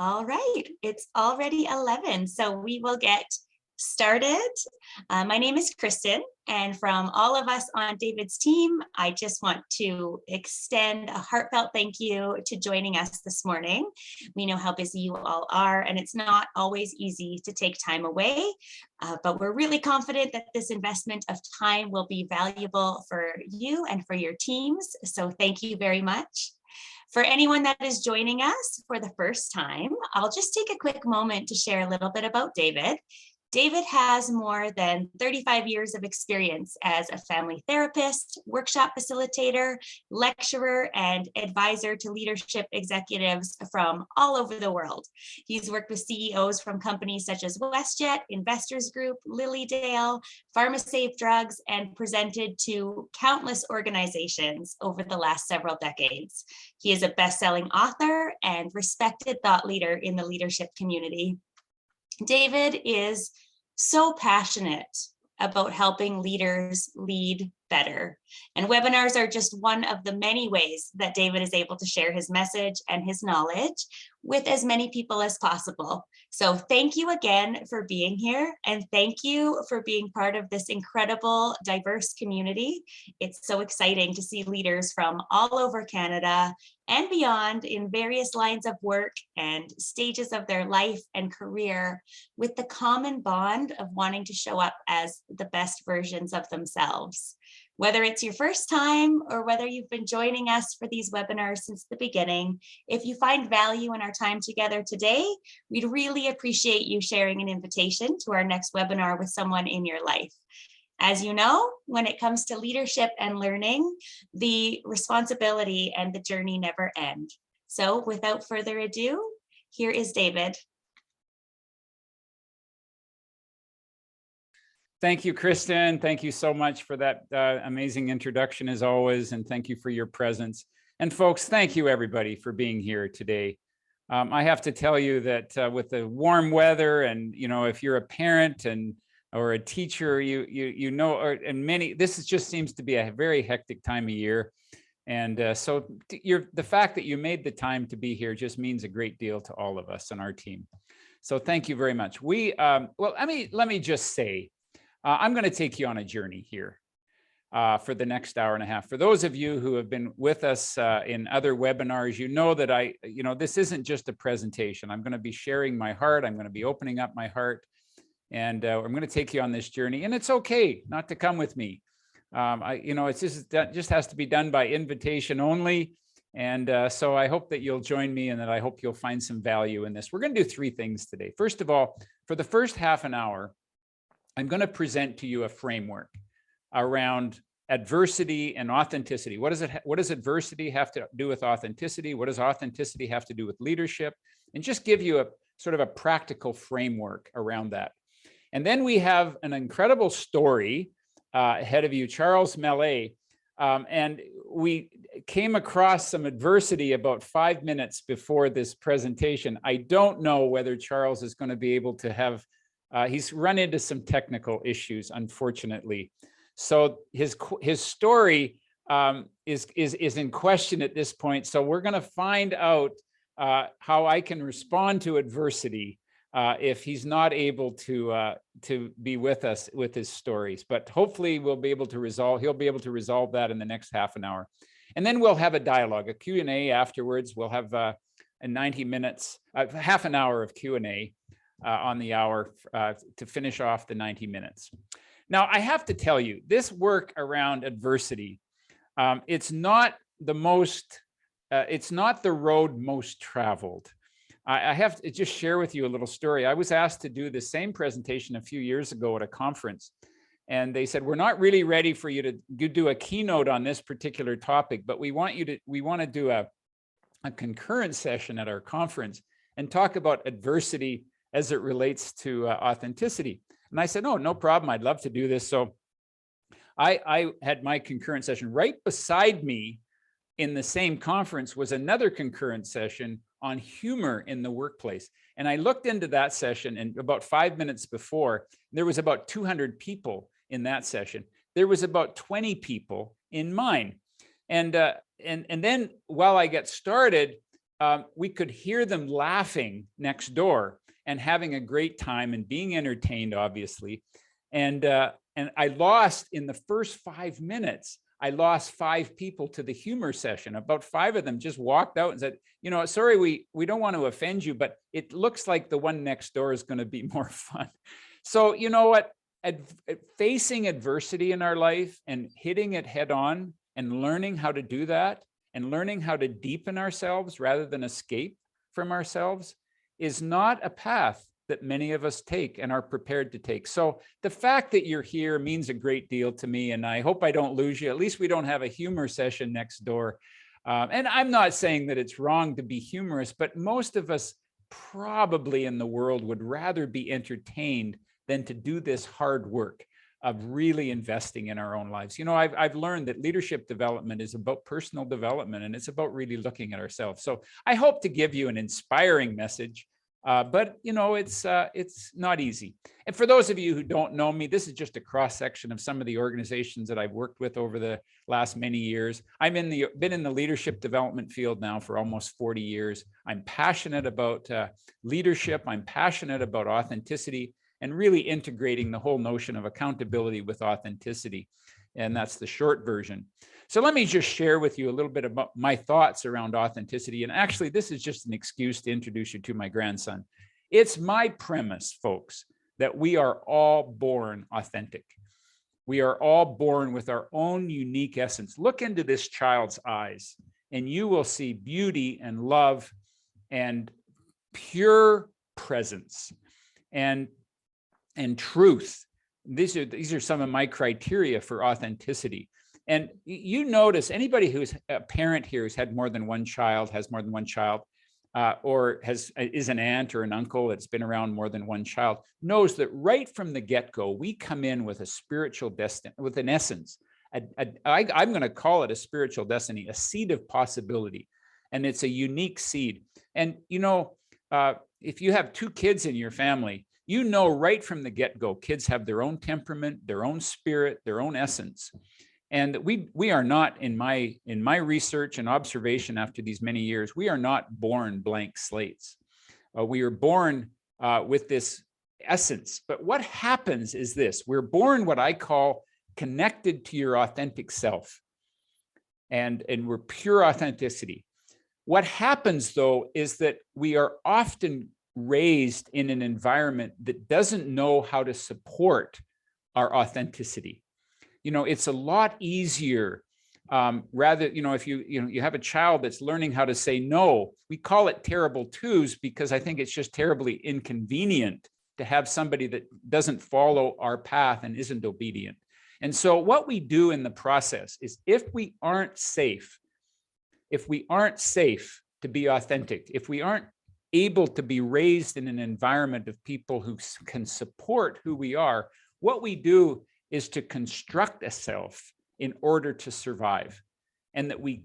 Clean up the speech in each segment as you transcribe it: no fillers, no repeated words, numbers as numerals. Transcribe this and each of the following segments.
All right, it's already 11, so we will get started. My name is Kristen, and from all of us on David's team, I just want to extend a heartfelt thank you to joining us this morning. We know how busy you all are, and it's not always easy to take time away, but we're really confident that this investment of time will be valuable for you and for your teams, so thank you very much. For anyone that is joining us for the first time, I'll just take a quick moment to share a little bit about David. David has more than 35 years of experience as a family therapist, workshop facilitator, lecturer, and advisor to leadership executives from all over the world. He's worked with CEOs from companies such as WestJet, Investors Group, Lilydale, PharmaSafe Drugs, and presented to countless organizations over the last several decades. He is a best-selling author and respected thought leader in the leadership community. David is so passionate about helping leaders lead better. And webinars are just one of the many ways that David is able to share his message and his knowledge with as many people as possible. So thank you again for being here, and thank you for being part of this incredible, diverse community. It's so exciting to see leaders from all over Canada and beyond in various lines of work and stages of their life and career with the common bond of wanting to show up as the best versions of themselves. Whether it's your first time or whether you've been joining us for these webinars since the beginning, if you find value in our time together today, we'd really appreciate you sharing an invitation to our next webinar with someone in your life. As you know, when it comes to leadership and learning, the responsibility and the journey never end. So without further ado, here is David. Thank you, Kristen. Thank you so much for that amazing introduction as always, and thank you for your presence. And folks, thank you everybody for being here today. I have to tell you that with the warm weather, and if you're a parent or a teacher, you know, this just seems to be a very hectic time of year. And so the fact that you made the time to be here just means a great deal to all of us on our team. So thank you very much. Well, let me just say, I'm going to take you on a journey here for the next hour and a half. For those of you who have been with us in other webinars, you know that this isn't just a presentation. I'm going to be sharing my heart. I'm going to be opening up my heart, and I'm going to take you on this journey. And it's okay not to come with me. It's just has to be done by invitation only. And so I hope that you'll join me, and that I hope you'll find some value in this. We're going to do three things today. First of all, for the first half an hour, I'm going to present to you a framework around adversity and authenticity. What does adversity have to do with authenticity? What does authenticity have to do with leadership? And just give you a sort of a practical framework around that. And then we have an incredible story ahead of you, Charles Mellet. And we came across some adversity about 5 minutes before this presentation. I don't know whether Charles is going to be able to have he's run into some technical issues, unfortunately. So his story is in question at this point. So we're going to find out how I can respond to adversity if he's not able to be with us with his stories. But hopefully he'll be able to resolve that in the next half an hour. And then we'll have a dialogue, a Q&A afterwards. We'll have 90 minutes, half an hour of Q&A. On the hour to finish off the 90 minutes. Now, I have to tell you, this work around adversity, it's not the road most traveled. I have to just share with you a little story. I was asked to do the same presentation a few years ago at a conference, and they said, we're not really ready for you to do a keynote on this particular topic, but we want to do a concurrent session at our conference and talk about adversity as it relates to authenticity. And I said, oh, no problem. I'd love to do this. So I had my concurrent session. Right beside me in the same conference was another concurrent session on humor in the workplace. And I looked into that session, and about 5 minutes before, there was about 200 people in that session. There was about 20 people in mine. And then while I get started, we could hear them laughing next door and having a great time and being entertained, obviously. And I lost in the first 5 minutes, I lost 5 people to the humor session. About 5 of them just walked out and said, you know, sorry, we don't want to offend you, but it looks like the one next door is going to be more fun. So, you know what? Facing adversity in our life and hitting it head on and learning how to do that and learning how to deepen ourselves rather than escape from ourselves is not a path that many of us take and are prepared to take. So the fact that you're here means a great deal to me, and I hope I don't lose you. At least we don't have a humor session next door. And I'm not saying that it's wrong to be humorous, but most of us probably in the world would rather be entertained than to do this hard work of really investing in our own lives. You know, I've learned that leadership development is about personal development, and it's about really looking at ourselves. So I hope to give you an inspiring message. But you know, it's not easy. And for those of you who don't know me, this is just a cross section of some of the organizations that I've worked with over the last many years. I've been in the leadership development field now for almost 40 years. I'm passionate about leadership. I'm passionate about authenticity and really integrating the whole notion of accountability with authenticity. And that's the short version. So let me just share with you a little bit about my thoughts around authenticity. And actually, this is just an excuse to introduce you to my grandson. It's my premise, folks, that we are all born authentic. We are all born with our own unique essence. Look into this child's eyes, and you will see beauty and love and pure presence and truth. These are some of my criteria for authenticity. And you notice anybody who's a parent here who's had more than one child, has more than one child, or is an aunt or an uncle that's been around more than one child, knows that right from the get-go, we come in with a spiritual destiny, with an essence. I'm going to call it a spiritual destiny, a seed of possibility. And it's a unique seed. And, you know, if you have 2 kids in your family, you know right from the get-go, kids have their own temperament, their own spirit, their own essence. And we are not, in my research and observation after these many years, we are not born blank slates. We are born with this essence. But what happens is this: we're born what I call connected to your authentic self, and we're pure authenticity. What happens, though, is that we are often raised in an environment that doesn't know how to support our authenticity. You know, it's a lot easier rather, you know, if you have a child that's learning how to say no, we call it terrible twos because I think it's just terribly inconvenient to have somebody that doesn't follow our path and isn't obedient. And so what we do in the process is if we aren't safe to be authentic, if we aren't able to be raised in an environment of people who can support who we are, what we do is to construct a self in order to survive, and that we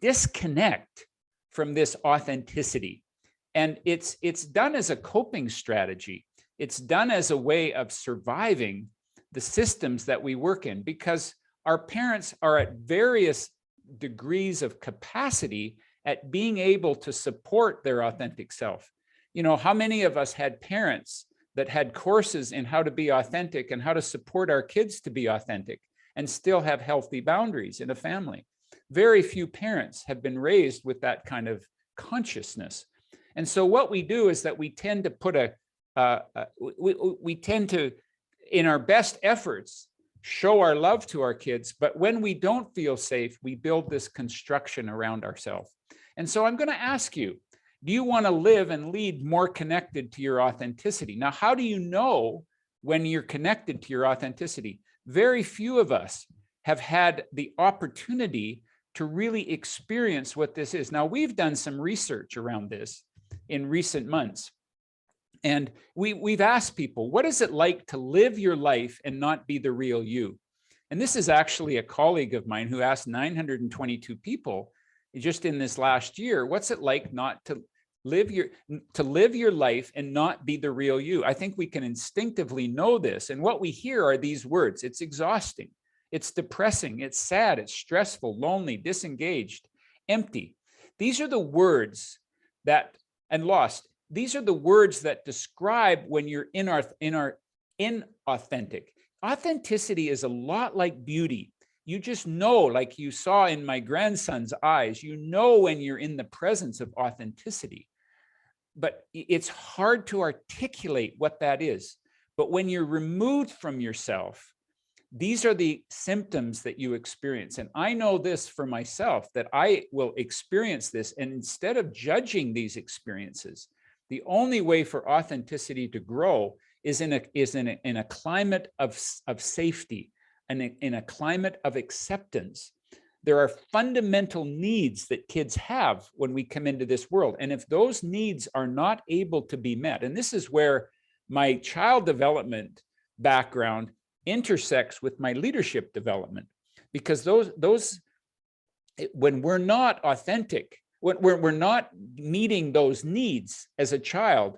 disconnect from this authenticity. And it's done as a coping strategy. It's done as a way of surviving the systems that we work in, because our parents are at various degrees of capacity at being able to support their authentic self. You know, how many of us had parents that had courses in how to be authentic and how to support our kids to be authentic and still have healthy boundaries in a family? Very few parents have been raised with that kind of consciousness. And so what we do is that we tend to put we tend to, in our best efforts, show our love to our kids. But when we don't feel safe, we build this construction around ourselves. And so I'm going to ask you, do you want to live and lead more connected to your authenticity? Now, how do you know when you're connected to your authenticity? Very few of us have had the opportunity to really experience what this is. Now, we've done some research around this in recent months. And we've asked people, what is it like to live your life and not be the real you? And this is actually a colleague of mine who asked 922 people just in this last year, what's it like not to live your life and not be the real you? I think we can instinctively know this. And what we hear are these words: it's exhausting, it's depressing, it's sad, it's stressful, lonely, disengaged, empty. These are the words that, and lost, these are the words that describe when you're inauthentic. Authenticity is a lot like beauty. You just know, like you saw in my grandson's eyes, you know when you're in the presence of authenticity. But it's hard to articulate what that is. But when you're removed from yourself, these are the symptoms that you experience. And I know this for myself, that I will experience this. And instead of judging these experiences, the only way for authenticity to grow is in a climate of safety, and in a climate of acceptance. There are fundamental needs that kids have when we come into this world. And if those needs are not able to be met, and this is where my child development background intersects with my leadership development, because those when we're not authentic, when we're not meeting those needs as a child,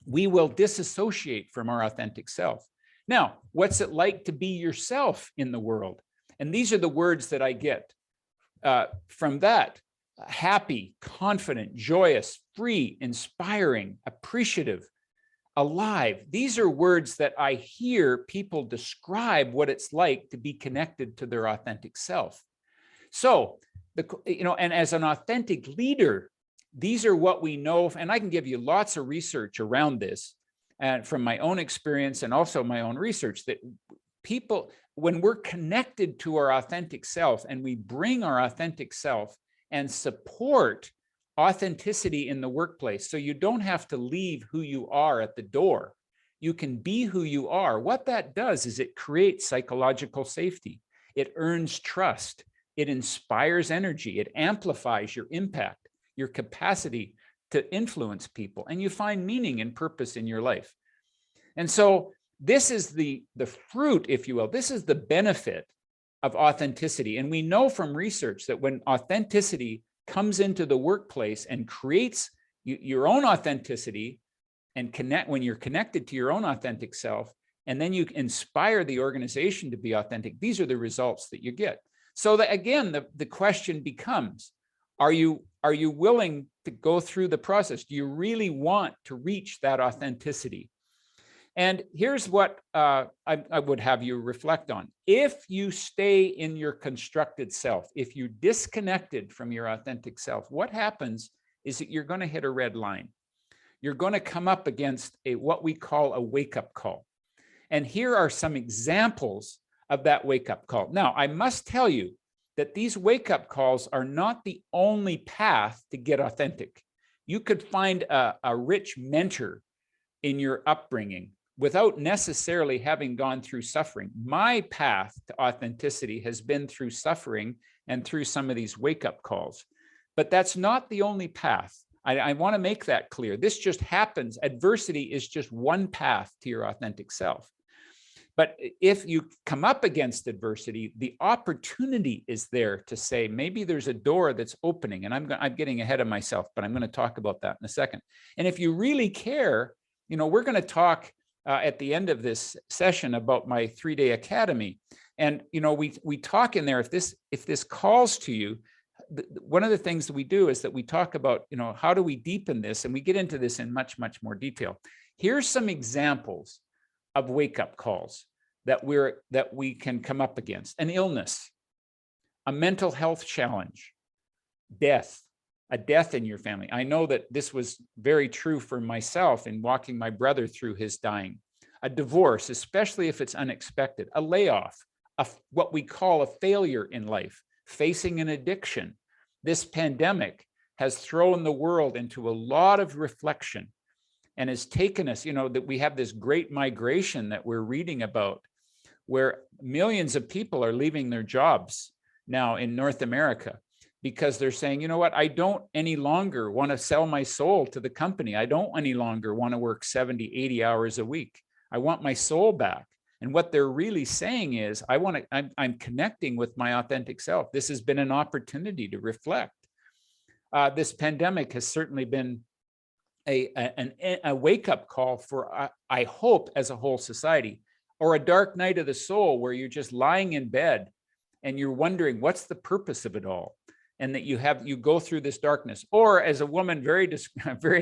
we will disassociate from our authentic self. Now, what's it like to be yourself in the world? And these are the words that I get from that: happy, confident, joyous, free, inspiring, appreciative, alive. These are words that I hear people describe what it's like to be connected to their authentic self. So, and as an authentic leader, these are what we know, and I can give you lots of research around this, and from my own experience and also my own research, that people, when we're connected to our authentic self and we bring our authentic self and support authenticity in the workplace, so you don't have to leave who you are at the door. You can be who you are. What that does is it creates psychological safety. It earns trust. It inspires energy. It amplifies your impact, your capacity to influence people, and you find meaning and purpose in your life. And so this is the fruit, if you will. This is the benefit of authenticity. And we know from research that when authenticity comes into the workplace and creates your own authenticity, and when you're connected to your own authentic self, and then you inspire the organization to be authentic, these are the results that you get. So that, again, the question becomes, are you willing to go through the process? Do you really want to reach that authenticity? And here's what I would have you reflect on. If you stay in your constructed self, if you're disconnected from your authentic self, what happens is that you're going to hit a red line. You're going to come up against what we call a wake-up call. And here are some examples of that wake-up call. Now, I must tell you that these wake-up calls are not the only path to get authentic. You could find a rich mentor in your upbringing without necessarily having gone through suffering. My path to authenticity has been through suffering and through some of these wake-up calls. But that's not the only path. I want to make that clear. This just happens. Adversity is just one path to your authentic self. But if you come up against adversity, the opportunity is there to say, maybe there's a door that's opening. And I'm getting ahead of myself, but I'm going to talk about that in a second. And if you really care, we're going to talk at the end of this session about my 3-day academy. And, we talk in there, if this calls to you, one of the things that we do is that we talk about, how do we deepen this? And we get into this in much, much more detail. Here's some examples of wake-up calls that we can come up against: an illness, a mental health challenge, death, a death in your family. I know that this was very true for myself in walking my brother through his dying. A divorce, especially if it's unexpected, a layoff, what we call a failure in life, facing an addiction. This pandemic has thrown the world into a lot of reflection and has taken us, that we have this great migration that we're reading about, where millions of people are leaving their jobs now in North America because they're saying, I don't any longer want to sell my soul to the company. I don't any longer want to work 70, 80 hours a week. I want my soul back. And what they're really saying is, I'm connecting with my authentic self. This has been an opportunity to reflect. This pandemic has certainly been a wake-up call for, I hope, as a whole society, or a dark night of the soul where you're just lying in bed and you're wondering, what's the purpose of it all? and that you go through this darkness. Or as a woman very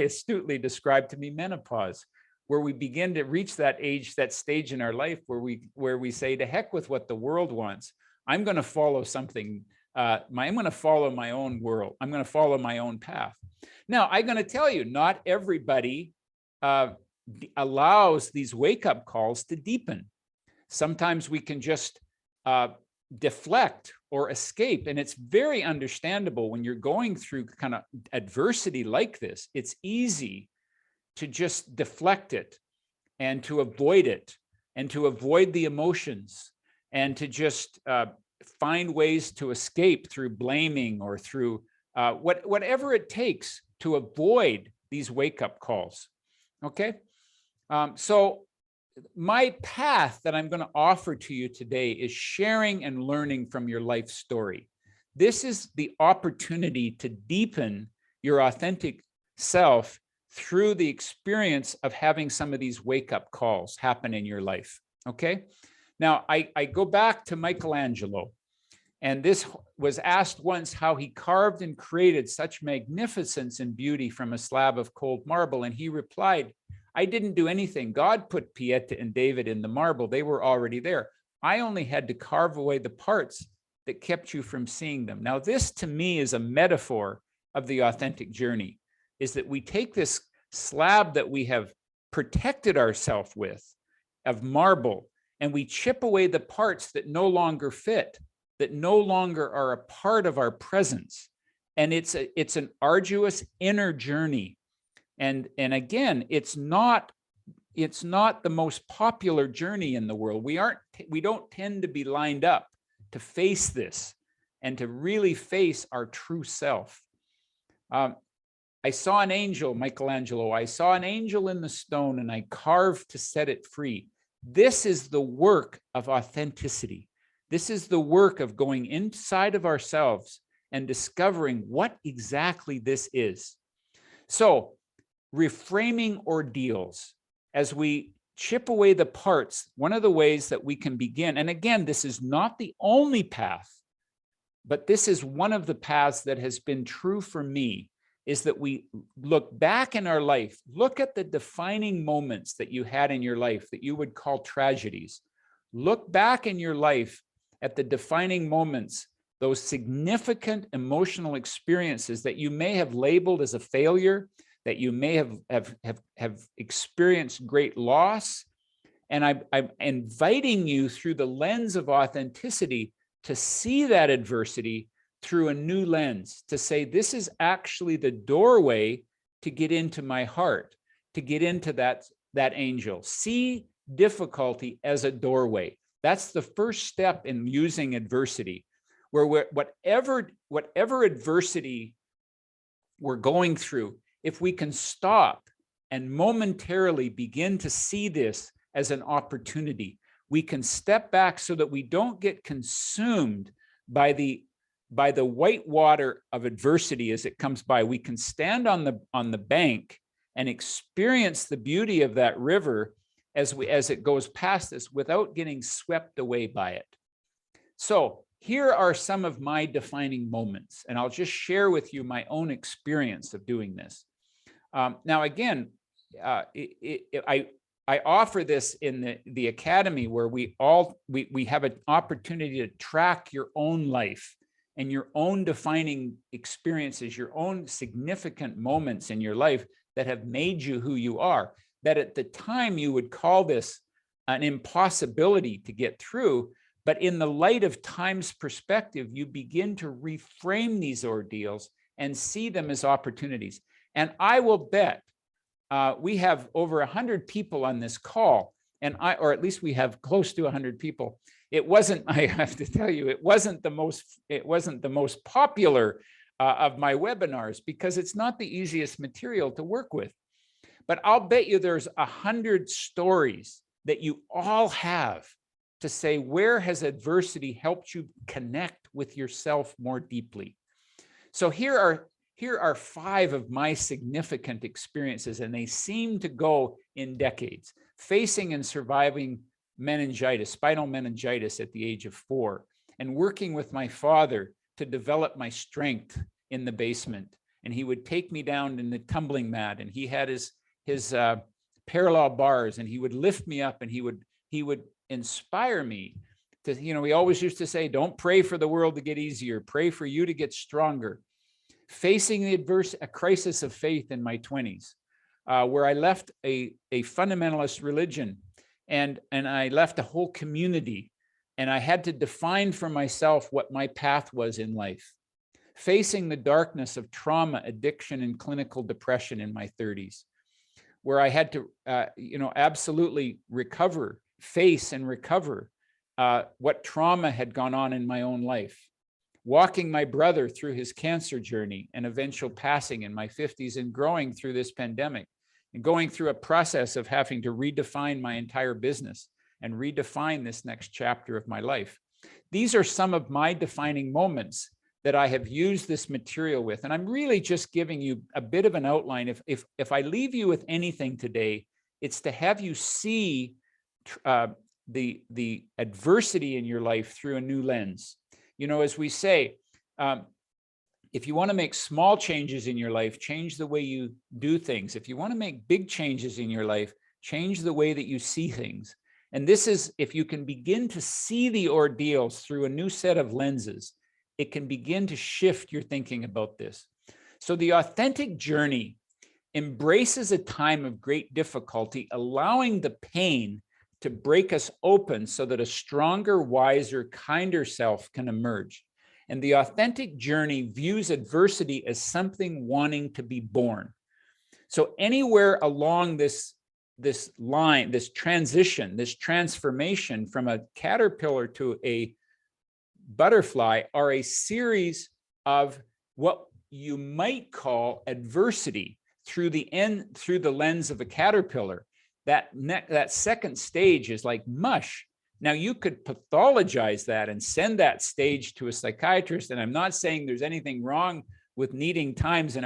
astutely described to me, menopause, where we begin to reach that age, that stage in our life where we say, to heck with what the world wants. I'm going to follow something. I'm going to follow my own world. I'm going to follow my own path. Now, I'm going to tell you, not everybody allows these wake-up calls to deepen. Sometimes we can just deflect or escape. And it's very understandable when you're going through kind of adversity like this. It's easy to just deflect it and to avoid it and to avoid the emotions and to just find ways to escape through blaming or through whatever it takes to avoid these wake-up calls. Okay. So my path that I'm going to offer to you today is sharing and learning from your life story. This is the opportunity to deepen your authentic self through the experience of having some of these wake-up calls happen in your life. Okay. Now, I go back to Michelangelo, and this was asked once how he carved and created such magnificence and beauty from a slab of cold marble. And he replied, I didn't do anything. God put Pieta and David in the marble. They were already there. I only had to carve away the parts that kept you from seeing them. Now, this to me is a metaphor of the authentic journey, is that we take this slab that we have protected ourselves with of marble, and we chip away the parts that no longer fit, that no longer are a part of our presence. And it's an arduous inner journey. And again, it's not the most popular journey in the world. We don't tend to be lined up to face this and to really face our true self. I saw an angel, Michelangelo. I saw an angel in the stone, and I carved to set it free. This is the work of authenticity. This is the work of going inside of ourselves and discovering what exactly this is. So, reframing ordeals, as we chip away the parts, one of the ways that we can begin, and again, this is not the only path, but this is one of the paths that has been true for me, is that we look back in our life, look at the defining moments that you had in your life that you would call tragedies. Look back in your life at the defining moments, those significant emotional experiences that you may have labeled as a failure, that you may have experienced great loss. And I'm inviting you through the lens of authenticity to see that adversity through a new lens, to say, this is actually the doorway to get into my heart, to get into that angel. See difficulty as a doorway. That's the first step in using adversity, where whatever adversity we're going through, if we can stop and momentarily begin to see this as an opportunity, we can step back so that we don't get consumed by the white water of adversity as it comes by. We can stand on the bank and experience the beauty of that river as it goes past us without getting swept away by it. So here are some of my defining moments, and I'll just share with you my own experience of doing this. Now, again, I offer this in the academy, where we have an opportunity to track your own life and your own defining experiences, your own significant moments in your life that have made you who you are, that at the time you would call this an impossibility to get through. But in the light of time's perspective, you begin to reframe these ordeals and see them as opportunities. And I will bet we have over 100 people on this call, or at least we have close to 100 people. It wasn't, I have to tell you, it wasn't the most popular of my webinars, because it's not the easiest material to work with. But I'll bet you there's 100 stories that you all have to say, where has adversity helped you connect with yourself more deeply? So here are 5 of my significant experiences, and they seem to go in decades. Facing and surviving meningitis, spinal meningitis at the age of 4, and working with my father to develop my strength in the basement. And he would take me down in the tumbling mat, and he had his parallel bars, and he would lift me up, and he would inspire me to, he always used to say, don't pray for the world to get easier, pray for you to get stronger. Facing a crisis of faith in my 20s, where I left a fundamentalist religion, and I left a whole community, and I had to define for myself what my path was in life. Facing the darkness of trauma, addiction, and clinical depression in my 30s, where I had to, absolutely face and recover what trauma had gone on in my own life. Walking my brother through his cancer journey and eventual passing in my 50s, and growing through this pandemic, and going through a process of having to redefine my entire business and redefine this next chapter of my life. These are some of my defining moments that I have used this material with. And I'm really just giving you a bit of an outline. If I leave you with anything today, it's to have you see the adversity in your life through a new lens. As we say, if you want to make small changes in your life, change the way you do things. If you want to make big changes in your life, change the way that you see things. And this is, if you can begin to see the ordeals through a new set of lenses, it can begin to shift your thinking about this. So the authentic journey embraces a time of great difficulty, allowing the pain to break us open so that a stronger, wiser, kinder self can emerge. And the authentic journey views adversity as something wanting to be born. So anywhere along this line, this transition, this transformation from a caterpillar to a butterfly are a series of what you might call adversity through the lens of a caterpillar. That second stage is like mush. Now you could pathologize that and send that stage to a psychiatrist. And I'm not saying there's anything wrong with needing times in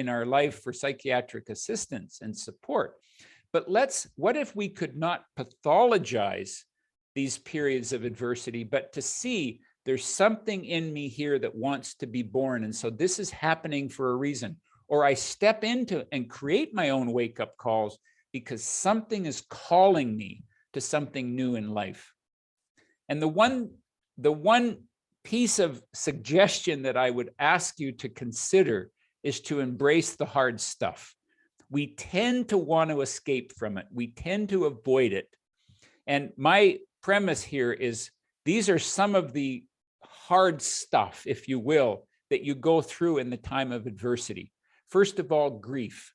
our life for psychiatric assistance and support. But what if we could not pathologize these periods of adversity, but to see there's something in me here that wants to be born. And so this is happening for a reason. Or I step into and create my own wake-up calls because something is calling me to something new in life. And the one piece of suggestion that I would ask you to consider is to embrace the hard stuff. We tend to want to escape from it. We tend to avoid it. And my premise here is these are some of the hard stuff, if you will, that you go through in the time of adversity. First of all, grief.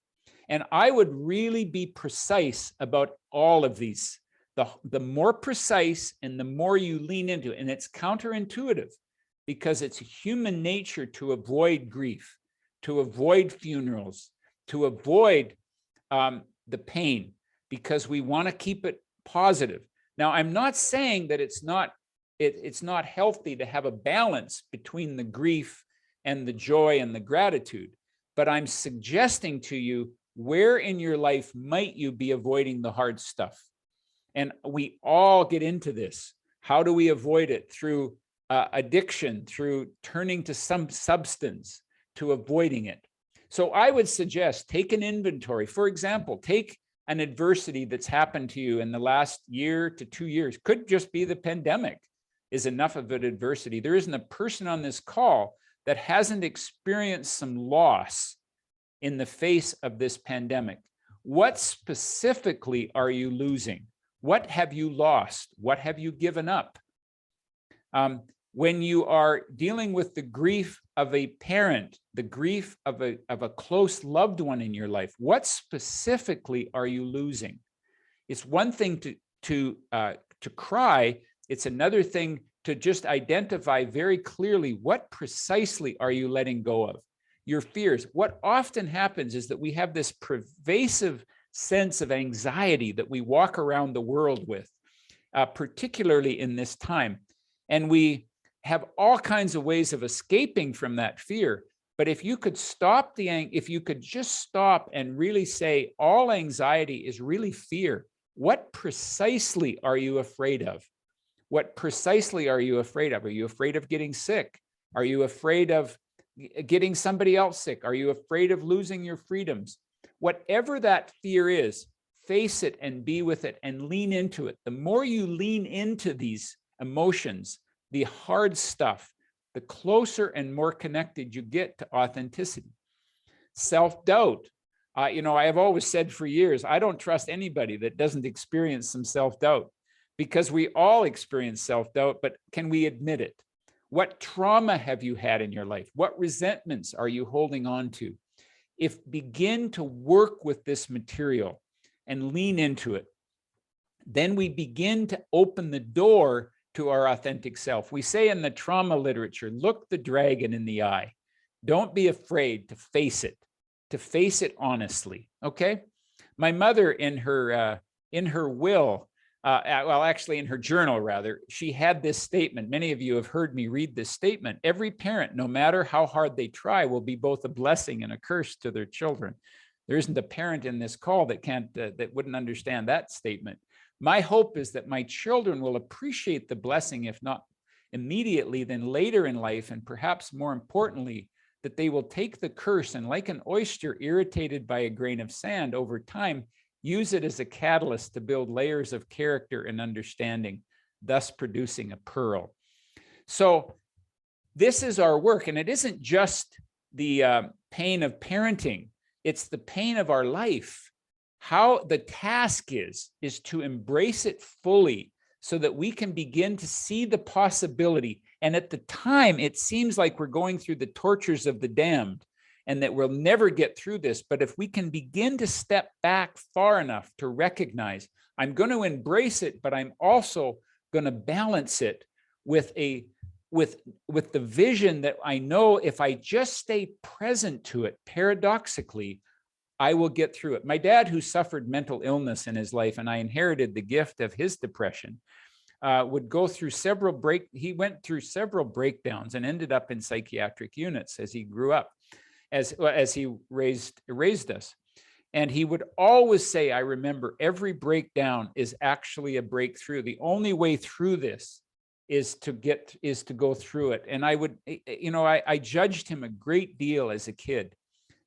And I would really be precise about all of these. The more precise and the more you lean into it, and it's counterintuitive because it's human nature to avoid grief, to avoid funerals, to avoid the pain, because we want to keep it positive. Now, I'm not saying that it's not healthy to have a balance between the grief and the joy and the gratitude, but I'm suggesting to you, where in your life might you be avoiding the hard stuff? And we all get into this. How do we avoid it? Through addiction, through turning to some substance, to avoiding it. So I would suggest take an inventory. For example, take an adversity that's happened to you in the last year to 2 years. Could just be the pandemic is enough of an adversity. There isn't a person on this call that hasn't experienced some loss in the face of this pandemic. What specifically are you losing? What have you lost? What have you given up? When you are dealing with the grief of a parent, the grief of a close loved one in your life, what specifically are you losing? It's one thing to cry. It's another thing to just identify very clearly what precisely are you letting go of. Your fears. What often happens is that we have this pervasive sense of anxiety that we walk around the world with, particularly in this time. And we have all kinds of ways of escaping from that fear. But if you could if you could just stop and really say, all anxiety is really fear. What precisely are you afraid of? What precisely are you afraid of? Are you afraid of getting sick? Are you afraid of getting somebody else sick? Are you afraid of losing your freedoms? Whatever that fear is, face it and be with it and lean into it. The more you lean into these emotions, the hard stuff, the closer and more connected you get to authenticity. Self-doubt. I have always said for years, I don't trust anybody that doesn't experience some self-doubt, because we all experience self-doubt, but can we admit it? What trauma have you had in your life? What resentments are you holding on to? If begin to work with this material and lean into it, then we begin to open the door to our authentic self. We say in the trauma literature, look the dragon in the eye. Don't be afraid to face it honestly, okay? My mother in her will, well, actually in her journal rather, she had this statement. Many of you have heard me read this statement. Every parent, no matter how hard they try, will be both a blessing and a curse to their children. There isn't a parent in this call that that wouldn't understand that statement. My hope is that my children will appreciate the blessing, if not immediately, then later in life, and perhaps more importantly, that they will take the curse and, like an oyster irritated by a grain of sand, over time, use it as a catalyst to build layers of character and understanding, thus producing a pearl. So this is our work, and it isn't just the pain of parenting, it's the pain of our life. How the task is to embrace it fully so that we can begin to see the possibility. And at the time, it seems like we're going through the tortures of the damned and that we'll never get through this. But if we can begin to step back far enough to recognize, I'm going to embrace it, but I'm also going to balance it with the vision that I know if I just stay present to it, paradoxically, I will get through it. My dad, who suffered mental illness in his life, and I inherited the gift of his depression, would go through he went through several breakdowns and ended up in psychiatric units as he grew up, as he raised us. And he would always say, I remember, every breakdown is actually a breakthrough. The only way through this is to go through it. And I judged him a great deal as a kid,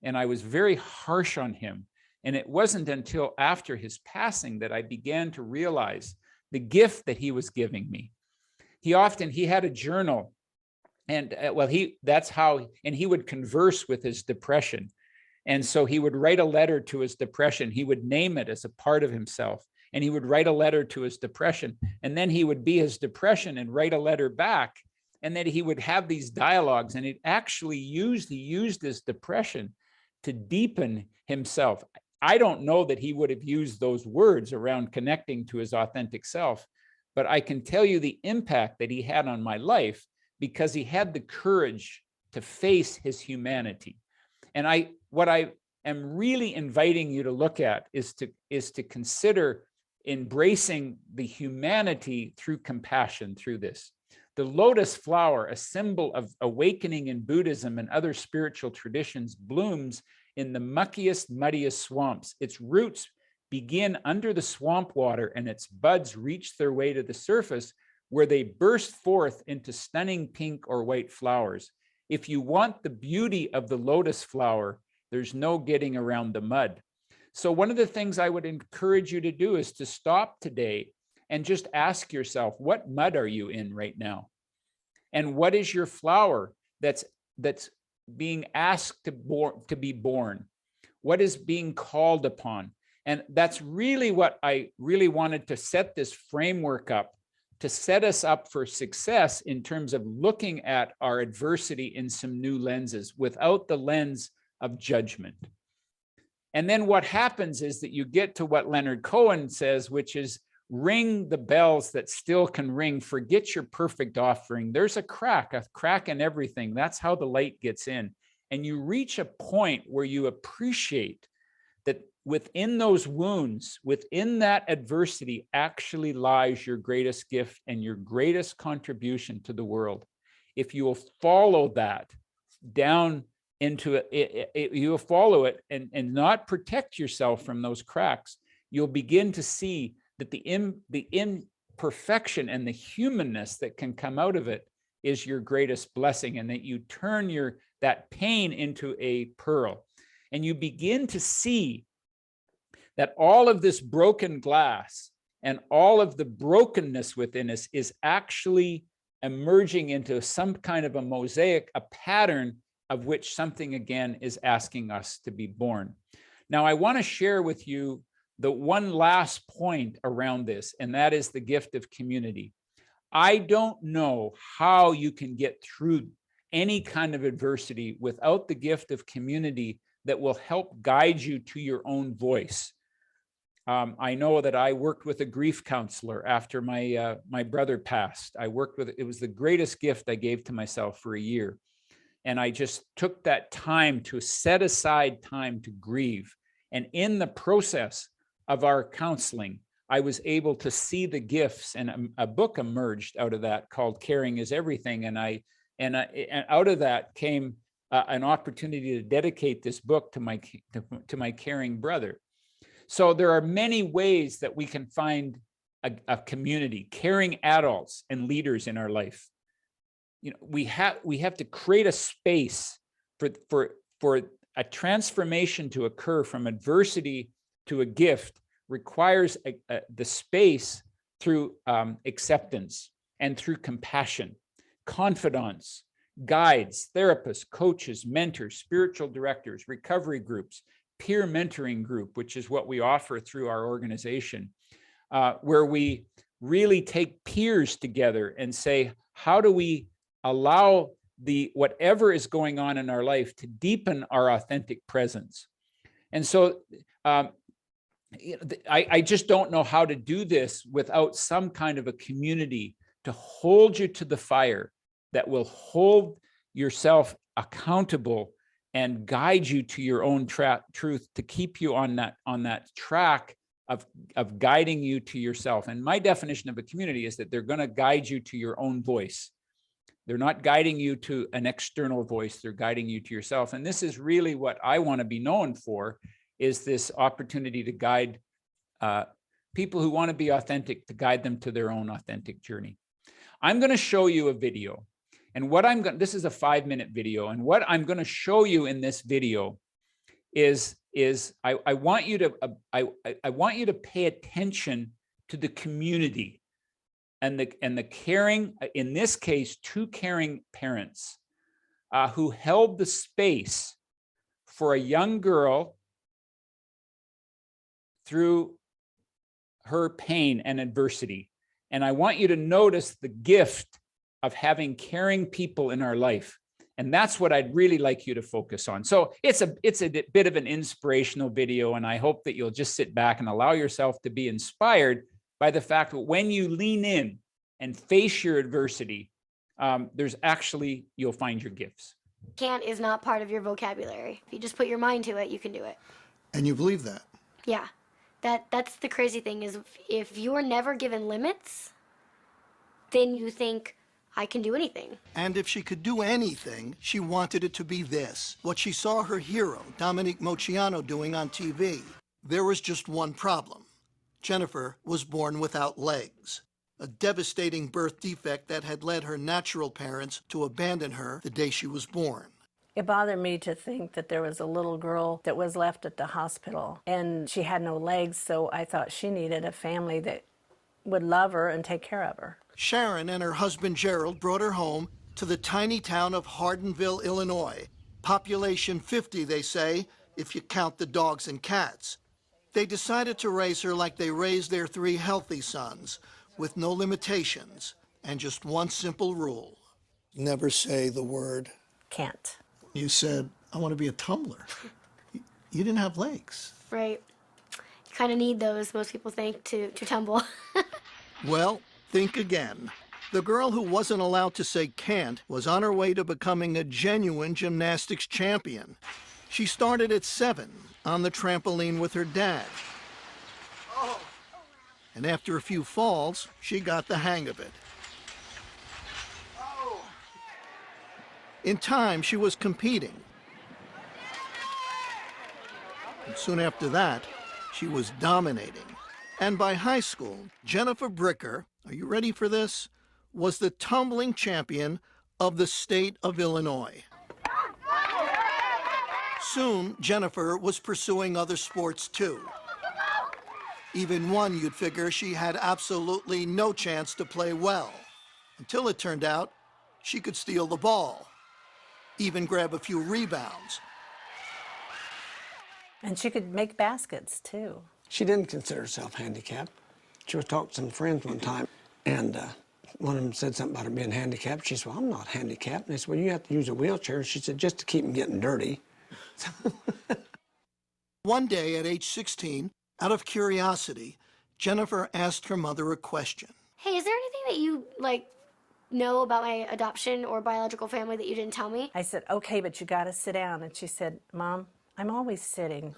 and I was very harsh on him. And it wasn't until after his passing that I began to realize the gift that he was giving me. He had a journal, and he would converse with his depression. And so he would write a letter to his depression. He would name it as a part of himself. And he would write a letter to his depression. And then he would be his depression and write a letter back. And then he would have these dialogues. And he used his depression to deepen himself. I don't know that he would have used those words around connecting to his authentic self, but I can tell you the impact that he had on my life because he had the courage to face his humanity. And what I am really inviting you to look at is to consider embracing the humanity through compassion through this. The lotus flower, a symbol of awakening in Buddhism and other spiritual traditions, blooms in the muckiest, muddiest swamps. Its roots begin under the swamp water and its buds reach their way to the surface, where they burst forth into stunning pink or white flowers. If you want the beauty of the lotus flower, there's no getting around the mud. So one of the things I would encourage you to do is to stop today and just ask yourself, what mud are you in right now? And what is your flower that's being asked to be born? What is being called upon? And that's really what I really wanted to set this framework up, to set us up for success in terms of looking at our adversity in some new lenses without the lens of judgment. And then what happens is that you get to what Leonard Cohen says, which is ring the bells that still can ring. Forget your perfect offering. There's a crack in everything. That's how the light gets in. And you reach a point where you appreciate that within those wounds, within that adversity, actually lies your greatest gift and your greatest contribution to the world. If you will follow that down into it, you will follow it and not protect yourself from those cracks, you'll begin to see that the imperfection and the humanness that can come out of it is your greatest blessing, and that you turn that pain into a pearl. And you begin to see that all of this broken glass and all of the brokenness within us is actually emerging into some kind of a mosaic, a pattern of which something again is asking us to be born. Now, I want to share with you the one last point around this, and that is the gift of community. I don't know how you can get through any kind of adversity without the gift of community that will help guide you to your own voice. I know that I worked with a grief counselor after my brother passed. It was the greatest gift I gave to myself for a year. And I just took that time to set aside time to grieve. And in the process of our counseling, I was able to see the gifts, and a book emerged out of that called Caring is Everything. And out of that came an opportunity to dedicate this book to my caring brother. So there are many ways that we can find a community, caring adults and leaders in our life. You know, we have to create a space for a transformation to occur from adversity to a gift. Requires the space through acceptance and through compassion, confidants, guides, therapists, coaches, mentors, spiritual directors, recovery groups, peer mentoring group, which is what we offer through our organization, where we really take peers together and say, how do we allow whatever is going on in our life to deepen our authentic presence? And so I just don't know how to do this without some kind of a community to hold you to the fire, that will hold yourself accountable and guide you to your own truth, to keep you on that track of guiding you to yourself. And my definition of a community is that they're going to guide you to your own voice. They're not guiding you to an external voice. They're guiding you to yourself. And this is really what I want to be known for, is this opportunity to guide people who want to be authentic, to guide them to their own authentic journey. I'm going to show you a video. And this is a 5-minute video. And what I'm going to show you in this video is I want you to pay attention to the community and the caring, in this case, 2 caring parents who held the space for a young girl through her pain and adversity. And I want you to notice the gift of having caring people in our life. And that's what I'd really like you to focus on. So it's a bit of an inspirational video, and I hope that you'll just sit back and allow yourself to be inspired by the fact that when you lean in and face your adversity, you'll find your gifts. Can't is not part of your vocabulary. If you just put your mind to it, you can do it. And you believe that? Yeah. That's the crazy thing, is if you're never given limits, then you think, I can do anything. And if she could do anything, she wanted it to be this, what she saw her hero, Dominique Moceanu, doing on TV. There was just one problem. Jennifer was born without legs, a devastating birth defect that had led her natural parents to abandon her the day she was born. It bothered me to think that there was a little girl that was left at the hospital and she had no legs, so I thought she needed a family that would love her and take care of her. Sharon and her husband Gerald brought her home to the tiny town of Hardinville, Illinois. Population 50, they say, if you count the dogs and cats. They decided to raise her like they raised their 3 healthy sons, with no limitations and just one simple rule. Never say the word Can't. You said, I want to be a tumbler. You didn't have legs. Right. You kind of need those, most people think, to tumble. Well, think again. The girl who wasn't allowed to say can't was on her way to becoming a genuine gymnastics champion. She started at 7 on the trampoline with her dad. And after a few falls, she got the hang of it. In time, she was competing. And soon after that, she was dominating. And by high school, Jennifer Bricker, are you ready for this, was the tumbling champion of the state of Illinois. Soon, Jennifer was pursuing other sports too. Even one you'd figure she had absolutely no chance to play well, until it turned out she could steal the ball, even grab a few rebounds. And she could make baskets too. She didn't consider herself handicapped. She was talking to some friends one time, and one of them said something about her being handicapped. She said, well, I'm not handicapped. And they said, well, you have to use a wheelchair. She said, just to keep them getting dirty. One day at age 16, out of curiosity, Jennifer asked her mother a question. Hey, is there anything that you, know about my adoption or biological family that you didn't tell me? I said, okay, but you got to sit down. And she said, Mom, I'm always sitting.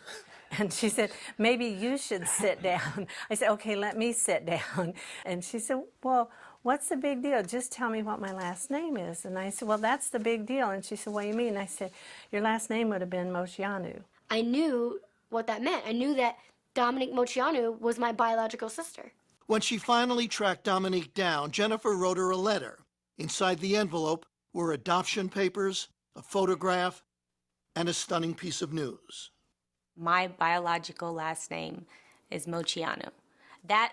And she said, maybe you should sit down. I said, okay, let me sit down. And she said, well, what's the big deal? Just tell me what my last name is. And I said, well, that's the big deal. And she said, what do you mean? I said, your last name would have been Mocianu. I knew what that meant. I knew that Dominique Mocianu was my biological sister. When she finally tracked Dominique down, Jennifer wrote her a letter. Inside the envelope were adoption papers, a photograph, and a stunning piece of news. My biological last name is Mocianu. That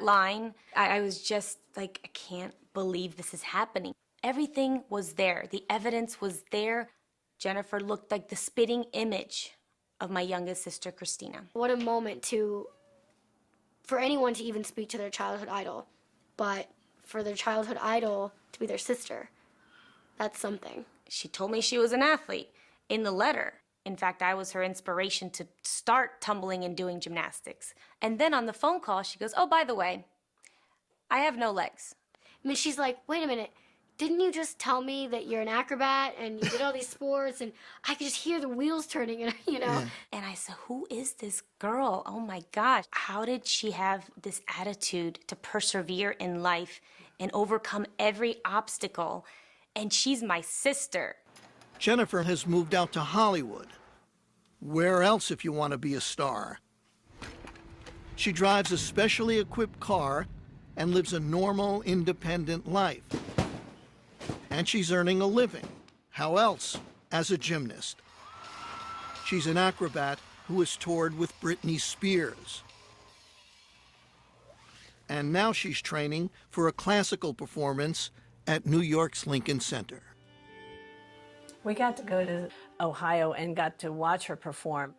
line, I was just like, I can't believe this is happening. Everything was there. The evidence was there. Jennifer looked like the spitting image of my youngest sister, Christina. What a moment for anyone to even speak to their childhood idol, but for their childhood idol to be their sister, that's something. She told me she was an athlete in the letter. In fact, I was her inspiration to start tumbling and doing gymnastics. And then on the phone call, she goes, oh, by the way, I have no legs. I mean, she's like, wait a minute, didn't you just tell me that you're an acrobat and you did all these sports? And I could just hear the wheels turning, and Yeah. And I said, who is this girl? Oh my gosh. How did she have this attitude to persevere in life and overcome every obstacle? And she's my sister. Jennifer has moved out to Hollywood. Where else if you want to be a star? She drives a specially equipped car and lives a normal, independent life. And she's earning a living. How else? As a gymnast. She's an acrobat who has toured with Britney Spears. And now she's training for a classical performance at New York's Lincoln Center. We got to go to Ohio and got to watch her perform.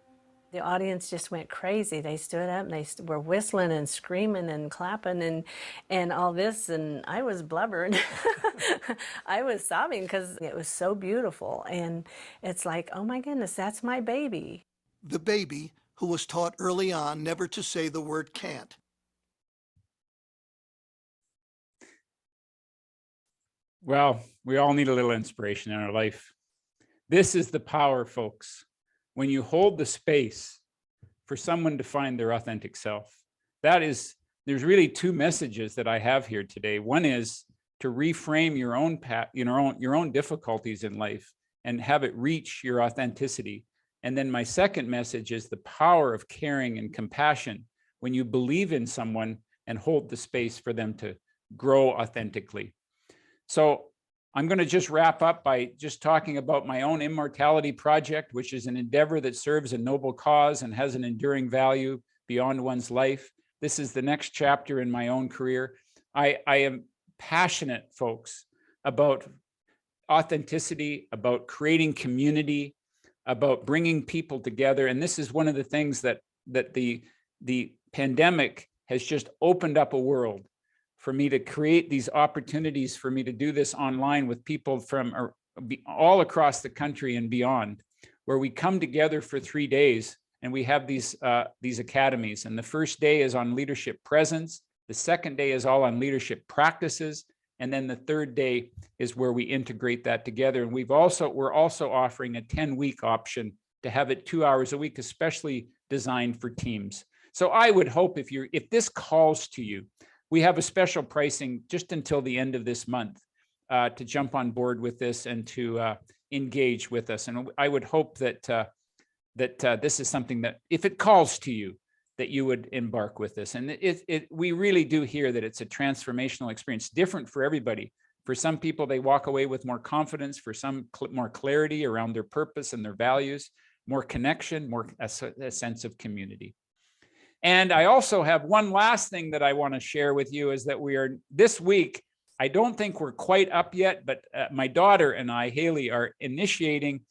The audience just went crazy. They stood up and they were whistling and screaming and clapping and all this, and I was blubbering. I was sobbing because it was so beautiful, and it's like, oh my goodness, that's my baby. The baby who was taught early on never to say the word can't. Well, we all need a little inspiration in our life. This is the power, folks. When you hold the space for someone to find their authentic self, there's really two messages that I have here today. One is to reframe your own path, your own difficulties in life and have it reach your authenticity. And then my second message is the power of caring and compassion when you believe in someone and hold the space for them to grow authentically. So I'm going to just wrap up by just talking about my own immortality project, which is an endeavor that serves a noble cause and has an enduring value beyond one's life. This is the next chapter in my own career. I am passionate, folks, about authenticity, about creating community, about bringing people together. And this is one of the things that the pandemic has just opened up a world for me to create these opportunities for me to do this online with people from all across the country and beyond, where we come together for 3 days and we have these academies. And the first day is on leadership presence. The second day is all on leadership practices. And then the third day is where we integrate that together. And we're also offering a 10-week option to have it 2 hours a week, especially designed for teams. So I would hope if this calls to you, we have a special pricing just until the end of this month to jump on board with this and to engage with us. And I would hope that this is something that, if it calls to you, that you would embark with this. And we really do hear that it's a transformational experience, different for everybody. For some people, they walk away with more confidence, for some more clarity around their purpose and their values, more connection, more a sense of community. And I also have one last thing that I want to share with you is that we are this week, I don't think we're quite up yet, but my daughter and I, Haley, are initiating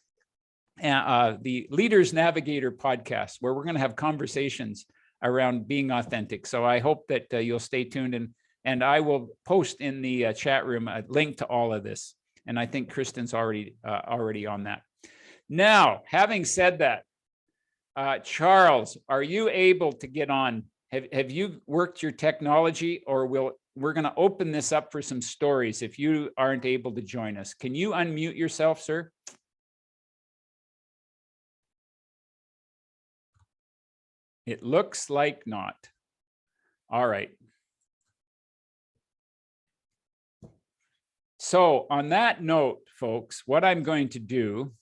the Leaders Navigator podcast, where we're going to have conversations around being authentic. So I hope that you'll stay tuned, and I will post in the chat room a link to all of this. And I think Kristen's already on that. Now, having said that, Charles, are you able to get on? Have you worked your technology, or we're going to open this up for some stories if you aren't able to join us? Can you unmute yourself, sir? It looks like not. All right. So on that note, folks, what I'm going to do